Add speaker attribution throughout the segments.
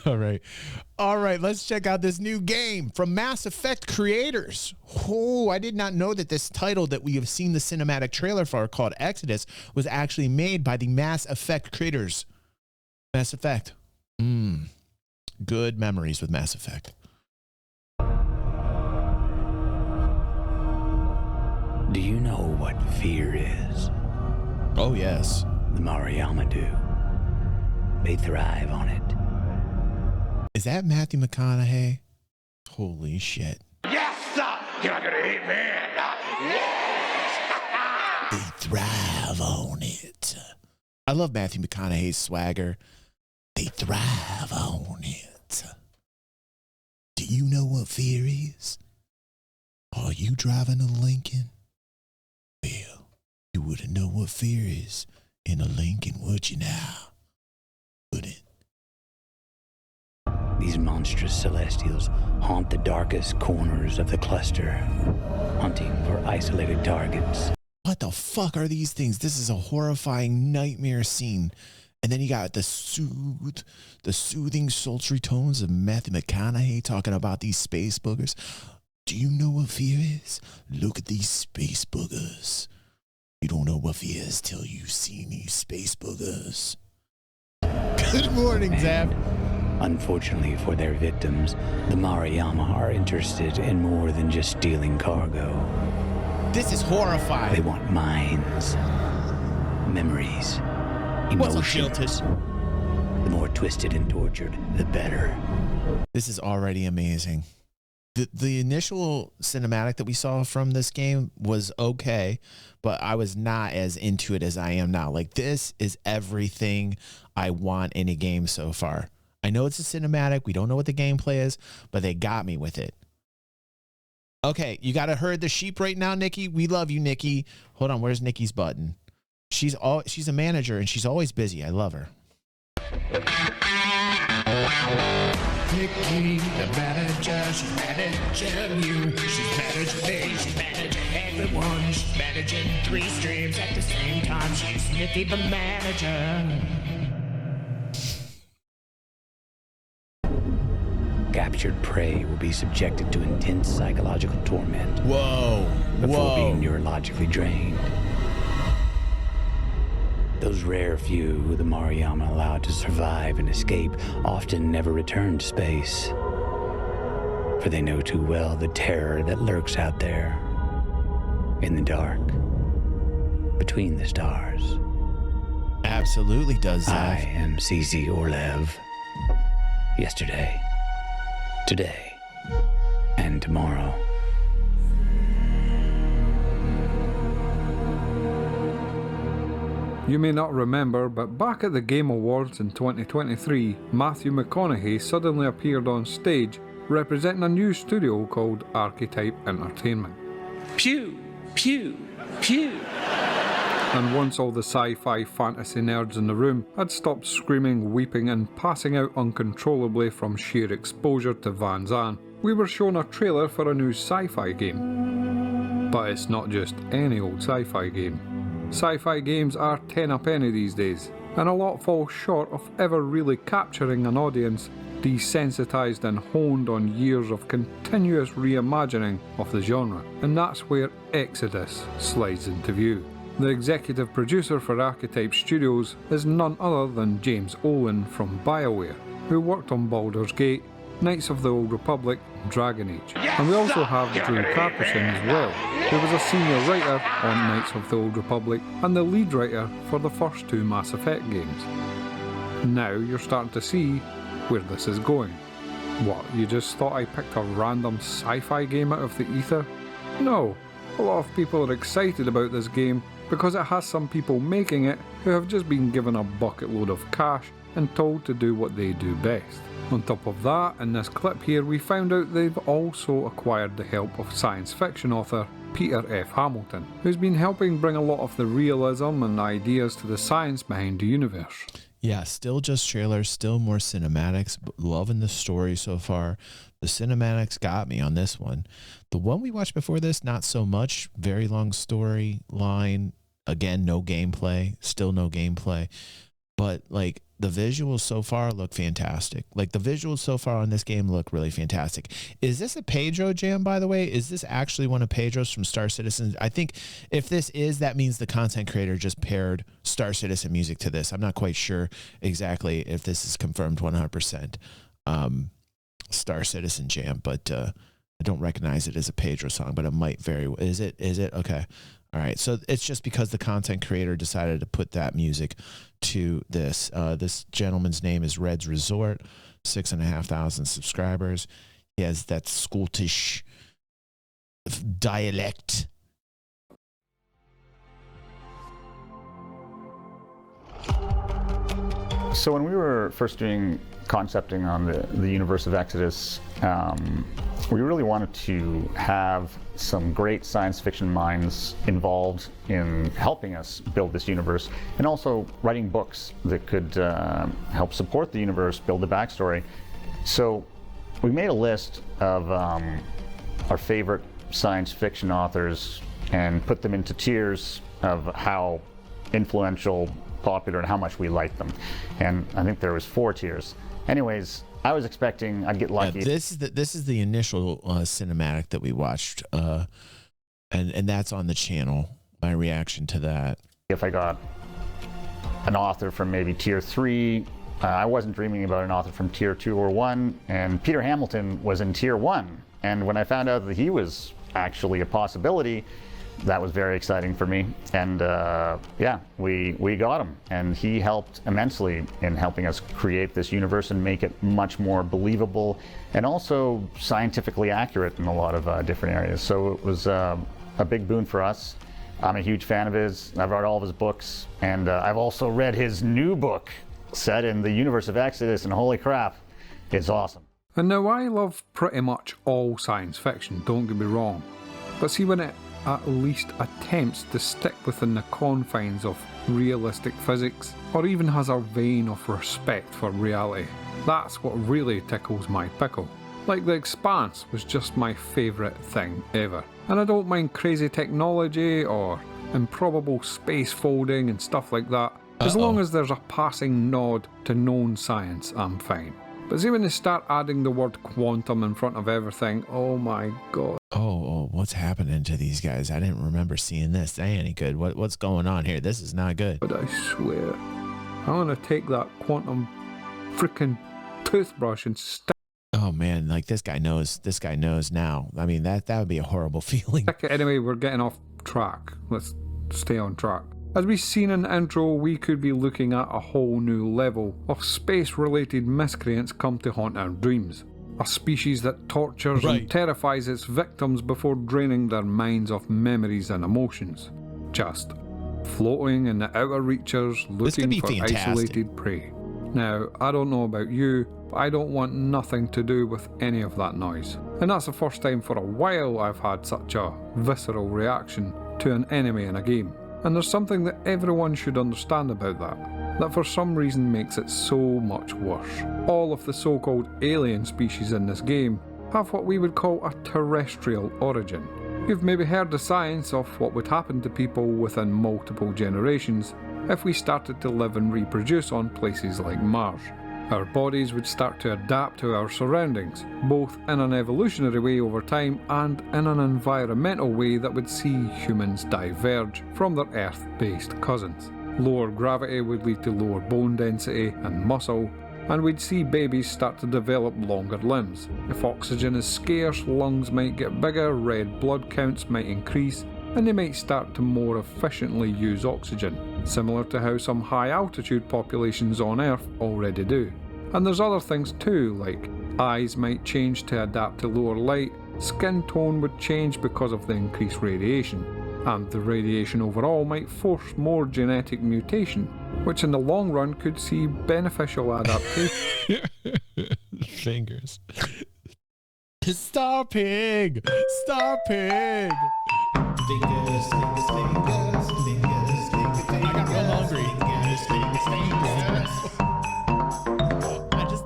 Speaker 1: All right. All right. Let's check out this new game from Mass Effect creators. Oh, I did not know that this title that we have seen the cinematic trailer for called Exodus was actually made by the Mass Effect creators. Mass Effect. Good memories with Mass Effect.
Speaker 2: Do you know what fear is?
Speaker 1: Oh, yes.
Speaker 2: The Mariyama do. They thrive on it.
Speaker 1: Is that Matthew McConaughey? Holy shit.
Speaker 3: Yes, sir! You're gonna eat me! Yes!
Speaker 1: They thrive on it. I love Matthew McConaughey's swagger. They thrive on it. Do you know what fear is? Are you driving a Lincoln? Well, you wouldn't know what fear is in a Lincoln, would you now? Wouldn't.
Speaker 2: These monstrous celestials haunt the darkest corners of the cluster, hunting for isolated targets.
Speaker 1: What the fuck are these things? This is a horrifying nightmare scene. And then you got the soothing, sultry tones of Matthew McConaughey talking about these space boogers. Do you know what fear is? Look at these space boogers. You don't know what fear is till you've seen these space boogers. Good morning, Zab.
Speaker 2: Unfortunately for their victims, the Mariyama are interested in more than just stealing cargo.
Speaker 1: This is horrifying.
Speaker 2: They want minds, memories, emotions. The more twisted and tortured, the better.
Speaker 1: This is already amazing. The initial cinematic that we saw from this game was okay, but I was not as into it as I am now. Like, this is everything I want in a game so far. I know it's a cinematic. We don't know what the gameplay is, but they got me with it. Okay, you got to herd the sheep right now, Nikki. We love you, Nikki. Hold on, where's Nikki's button? She's a manager, and she's always busy. I love her.
Speaker 4: Nikki, the manager, she's managing you. She's managing me, she's managing everyone. She's managing 3 streams at the same time. She's Nikki, the manager.
Speaker 2: Captured prey will be subjected to intense psychological torment.
Speaker 1: Whoa.
Speaker 2: Before being neurologically drained. Those rare few who the Mariyama allowed to survive and escape often never return to space. For they know too well the terror that lurks out there, in the dark, between the stars.
Speaker 1: Absolutely does that.
Speaker 2: I am CZ Orlev. Yesterday, today, and tomorrow.
Speaker 5: You may not remember, but back at the Game Awards in 2023, Matthew McConaughey suddenly appeared on stage representing a new studio called Archetype Entertainment.
Speaker 2: Pew, pew, pew.
Speaker 5: And once all the sci-fi fantasy nerds in the room had stopped screaming, weeping and passing out uncontrollably from sheer exposure to Van Zandt, we were shown a trailer for a new sci-fi game. But it's not just any old sci-fi game. Sci-fi games are 10 a penny these days, and a lot fall short of ever really capturing an audience desensitized and honed on years of continuous reimagining of the genre, and that's where Exodus slides into view. The executive producer for Archetype Studios is none other than James Olin from BioWare, who worked on Baldur's Gate, Knights of the Old Republic, and Dragon Age. And we also have Drew Carpison as well, who was a senior writer on Knights of the Old Republic and the lead writer for the first 2 Mass Effect games. Now you're starting to see where this is going. What, you just thought I picked a random sci-fi game out of the ether? No, a lot of people are excited about this game because it has some people making it who have just been given a bucket load of cash and told to do what they do best. On top of that, in this clip here, we found out they've also acquired the help of science fiction author Peter F. Hamilton, who's been helping bring a lot of the realism and ideas to the science behind the universe.
Speaker 1: Yeah, still just trailers, still more cinematics, but loving the story so far. The cinematics got me on this one. The one we watched before this, not so much. Very long storyline. Again, no gameplay, still no gameplay. But like the visuals so far look fantastic. Like the visuals so far on this game look really fantastic. Is this a Pedro jam, by the way? Is this actually one of Pedro's from Star Citizen? I think if this is, that means the content creator just paired Star Citizen music to this. I'm not quite sure exactly if this is confirmed 100% Star Citizen jam, but I don't recognize it as a Pedro song, but it might very well. Is it? Okay. All right, so it's just because the content creator decided to put that music to this. This gentleman's name is Red's Resort, 6,500 subscribers. He has that Scottish dialect.
Speaker 6: So when we were first doing concepting on the universe of Exodus, we really wanted to have some great science fiction minds involved in helping us build this universe, and also writing books that could help support the universe, build the backstory. So we made a list of our favorite science fiction authors and put them into tiers of how influential, popular, and how much we like them. And I think there was 4 tiers. Anyways, I was expecting I'd get lucky.
Speaker 1: This is the initial cinematic that we watched, and that's on the channel. My reaction to that.
Speaker 6: If I got an author from maybe tier 3, I wasn't dreaming about an author from tier 2 or 1, and Peter Hamilton was in tier 1. And when I found out that he was actually a possibility, that was very exciting for me. And yeah, we got him, and he helped immensely in helping us create this universe and make it much more believable and also scientifically accurate in a lot of different areas. So it was a big boon for us. I'm a huge fan of his. I've read all of his books, and I've also read his new book set in the universe of Exodus, and holy crap, it's awesome.
Speaker 5: And now I love pretty much all science fiction, don't get me wrong, but see when it at least attempts to stick within the confines of realistic physics, or even has a vein of respect for reality. That's what really tickles my pickle. Like The Expanse was just my favourite thing ever. And I don't mind crazy technology or improbable space folding and stuff like that. As long as there's a passing nod to known science, I'm fine. But see when they start adding the word quantum in front of everything, oh my god.
Speaker 1: Oh, what's happening to these guys? I didn't remember seeing this. That ain't any good. What's going on here? This is not good.
Speaker 5: But I swear, I'm gonna take that quantum freaking toothbrush and stick
Speaker 1: Oh man, like this guy knows now. I mean, that would be a horrible feeling.
Speaker 5: Anyway, we're getting off track. Let's stay on track. As we've seen in the intro, we could be looking at a whole new level of space-related miscreants come to haunt our dreams. A species that tortures and terrifies its victims before draining their minds of memories and emotions. Just floating in the outer reaches looking for isolated prey. Now, I don't know about you, but I don't want nothing to do with any of that noise. And that's the first time for a while I've had such a visceral reaction to an enemy in a game. And there's something that everyone should understand about that for some reason makes it so much worse. All of the so-called alien species in this game have what we would call a terrestrial origin. You've maybe heard the science of what would happen to people within multiple generations if we started to live and reproduce on places like Mars. Our bodies would start to adapt to our surroundings, both in an evolutionary way over time and in an environmental way that would see humans diverge from their Earth-based cousins. Lower gravity would lead to lower bone density and muscle, and we'd see babies start to develop longer limbs. If oxygen is scarce, lungs might get bigger, red blood counts might increase, and they might start to more efficiently use oxygen, similar to how some high altitude populations on Earth already do. And there's other things too, like eyes might change to adapt to lower light, skin tone would change because of the increased radiation, and the radiation overall might force more genetic mutation, which in the long run could see beneficial adaptation.
Speaker 1: Fingers. Star Pig! Star Pig! Fingers, fingers, fingers, fingers, fingers. I got real hungry.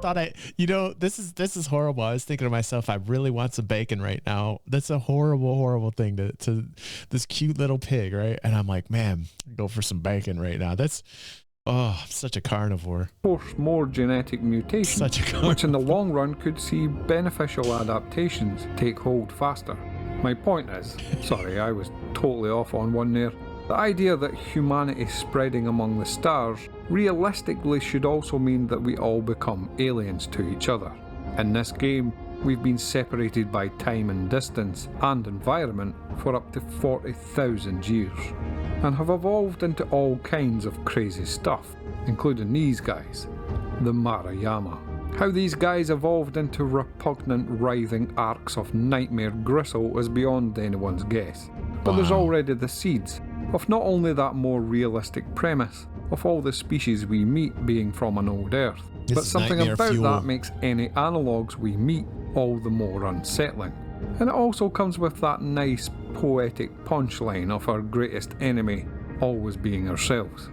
Speaker 1: thought this is horrible. I was thinking to myself, I really want some bacon right now. That's a horrible, horrible thing to this cute little pig, right? And I'm like, man, go for some bacon right now. I'm such a carnivore.
Speaker 5: Force more genetic mutations, which in the long run could see beneficial adaptations take hold faster. My point is, sorry, I was totally off on one there. The idea that humanity spreading among the stars realistically should also mean that we all become aliens to each other. In this game, we've been separated by time and distance and environment for up to 40,000 years, and have evolved into all kinds of crazy stuff, including these guys, the Marayama. How these guys evolved into repugnant, writhing arcs of nightmare gristle is beyond anyone's guess. But there's already the seeds of not only that more realistic premise of all the species we meet being from an old Earth, but something about that makes any analogues we meet all the more unsettling. And it also comes with that nice poetic punchline of our greatest enemy always being ourselves.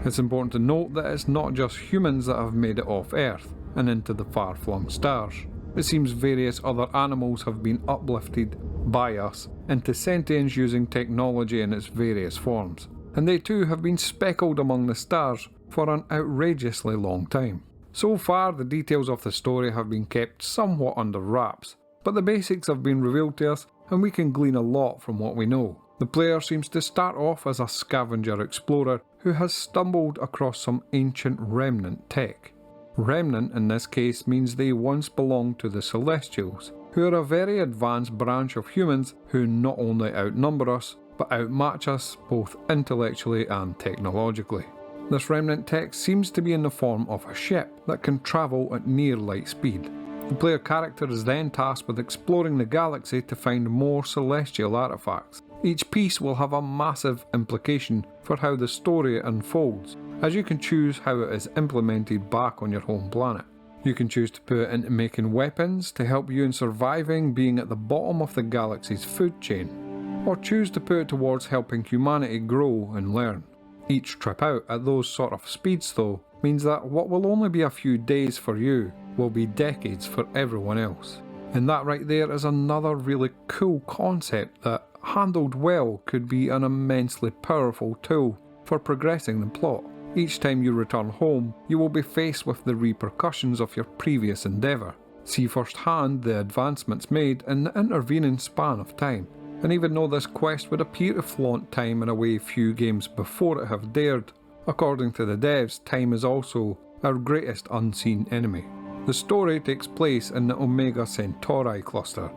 Speaker 5: It's important to note that it's not just humans that have made it off Earth and into the far-flung stars. It seems various other animals have been uplifted by us into sentience using technology in its various forms, and they too have been speckled among the stars for an outrageously long time. So far, the details of the story have been kept somewhat under wraps, but the basics have been revealed to us and we can glean a lot from what we know. The player seems to start off as a scavenger explorer who has stumbled across some ancient remnant tech. Remnant in this case means they once belonged to the Celestials, who are a very advanced branch of humans who not only outnumber us, but outmatch us both intellectually and technologically. This remnant tech seems to be in the form of a ship that can travel at near light speed. The player character is then tasked with exploring the galaxy to find more celestial artifacts. Each piece will have a massive implication for how the story unfolds, as you can choose how it is implemented back on your home planet. You can choose to put it into making weapons to help you in surviving being at the bottom of the galaxy's food chain, or choose to put it towards helping humanity grow and learn. Each trip out at those sort of speeds though means that what will only be a few days for you will be decades for everyone else. And that right there is another really cool concept that, handled well, could be an immensely powerful tool for progressing the plot. Each time you return home, you will be faced with the repercussions of your previous endeavour. See firsthand the advancements made in the intervening span of time. And even though this quest would appear to flaunt time in a way few games before it have dared, according to the devs, time is also our greatest unseen enemy. The story takes place in the Omega Centauri cluster,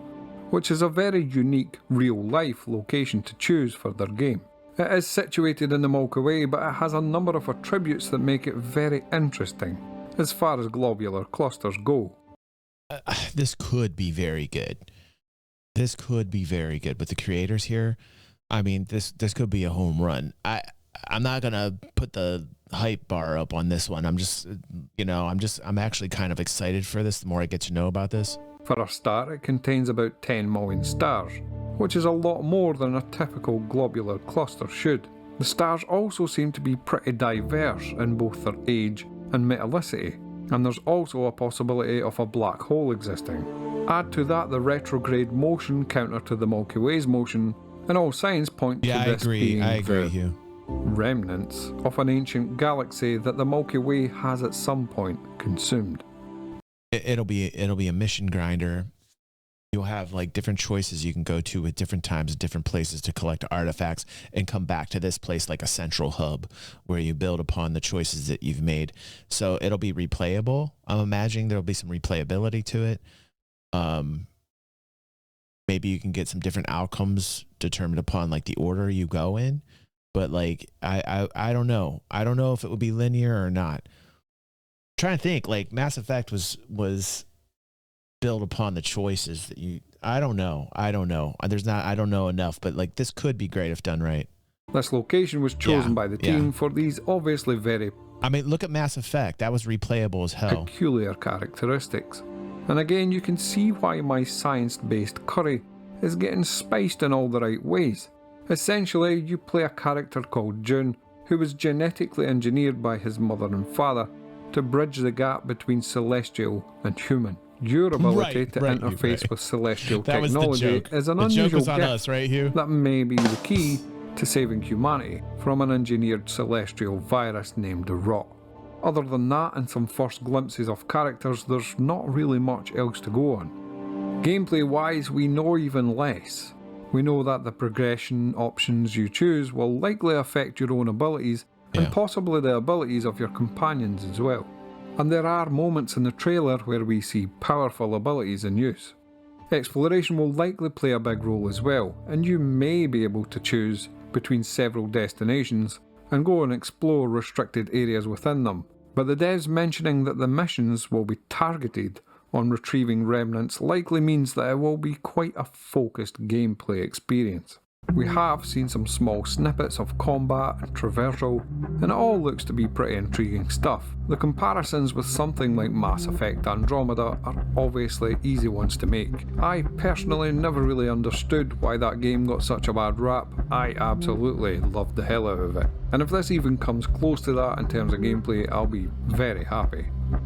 Speaker 5: which is a very unique, real-life location to choose for their game. It is situated in the Milky Way, but it has a number of attributes that make it very interesting, as far as globular clusters go.
Speaker 1: This could be very good. This could be very good with the creators here. I mean, this could be a home run. I'm not gonna put the hype bar up on this one. I'm actually kind of excited for this the more I get to know about this.
Speaker 5: For a start, it contains about 10 million stars, which is a lot more than a typical globular cluster should. The stars also seem to be pretty diverse in both their age and metallicity, and there's also a possibility of a black hole existing. Add to that the retrograde motion counter to the Milky Way's motion, and all signs point to this being the remnants of an ancient galaxy that the Milky Way has at some point consumed.
Speaker 1: It'll be a mission grinder. You'll have like different choices you can go to at different times, different places to collect artifacts and come back to this place like a central hub where you build upon the choices that you've made. So it'll be replayable. I'm imagining there'll be some replayability to it. Maybe you can get some different outcomes determined upon like the order you go in. But like, I don't know. I don't know if it would be linear or not. I'm trying to think, like Mass Effect was built upon the choices that you, I don't know. I don't know enough, but like this could be great if done right.
Speaker 5: This location was chosen by the team for these obviously very,
Speaker 1: look at Mass Effect. That was replayable as hell.
Speaker 5: Peculiar characteristics. And again, you can see why my science-based curry is getting spiced in all the right ways. Essentially, you play a character called June, who was genetically engineered by his mother and father to bridge the gap between celestial and human. Your ability to interface with celestial technology is an unusual gift
Speaker 1: us, right, Hugh?
Speaker 5: that may be the key to saving humanity from an engineered celestial virus named Rot. Other than that and some first glimpses of characters, there's not really much else to go on. Gameplay wise, we know even less. We know that the progression options you choose will likely affect your own abilities and possibly the abilities of your companions as well. And there are moments in the trailer where we see powerful abilities in use. Exploration will likely play a big role as well, and you may be able to choose between several destinations and go and explore restricted areas within them. But the devs mentioning that the missions will be targeted on retrieving remnants likely means that it will be quite a focused gameplay experience. We have seen some small snippets of combat and traversal, and it all looks to be pretty intriguing stuff. The comparisons with something like Mass Effect Andromeda are obviously easy ones to make. I personally never really understood why that game got such a bad rap. I absolutely loved the hell out of it. And if this even comes close to that in terms of gameplay, I'll be very happy.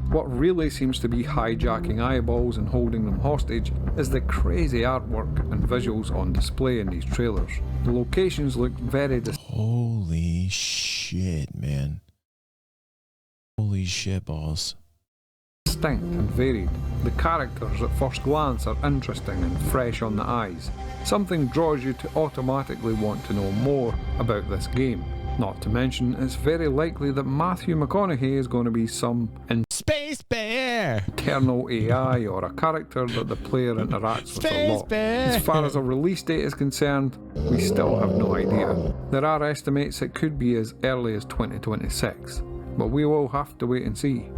Speaker 5: What really seems to be hijacking eyeballs and holding them hostage is the crazy artwork and visuals on display in these trailers. The locations look very
Speaker 1: Holy shit, man. Holy shit balls.
Speaker 5: distinct and varied. The characters at first glance are interesting and fresh on the eyes. Something draws you to automatically want to know more about this game. Not to mention, it's very likely that Matthew McConaughey is going to be some
Speaker 1: Space Bear!
Speaker 5: internal AI or a character that the player interacts with a lot. As far as a release date is concerned, we still have no idea. There are estimates it could be as early as 2026, but we will have to wait and see.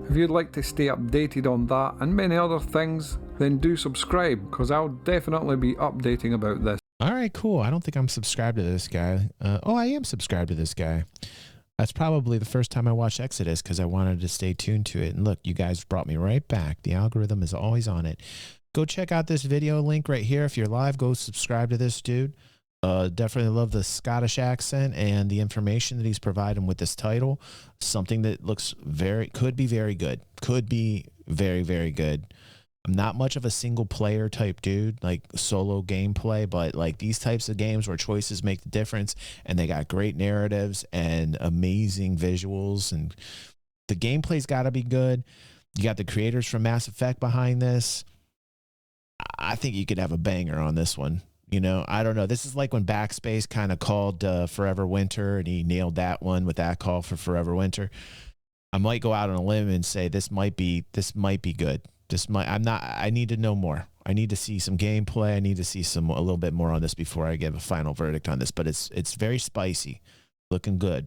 Speaker 5: If you'd like to stay updated on that and many other things, then do subscribe, because I'll definitely be updating about this.
Speaker 1: All right, cool. I don't think I'm subscribed to this guy. I am subscribed to this guy. That's probably the first time I watched Exodus because I wanted to stay tuned to it. And look, you guys brought me right back. The algorithm is always on it. Go check out this video link right here. If you're live, go subscribe to this dude. Definitely love the Scottish accent and the information that he's providing with this title. Something that looks could be very good. Could be very, very good. I'm not much of a single player type dude, like solo gameplay, but like these types of games where choices make the difference and they got great narratives and amazing visuals, and the gameplay's got to be good. You got the creators from Mass Effect behind this. I think you could have a banger on this one. You know, I don't know. This is like when Backspace kind of called Forever Winter, and he nailed that one with that call for Forever Winter. I might go out on a limb and say this might be good. I need to know more. I need to see some gameplay. I need to see a little bit more on this before I give a final verdict on this, but it's very spicy, looking good.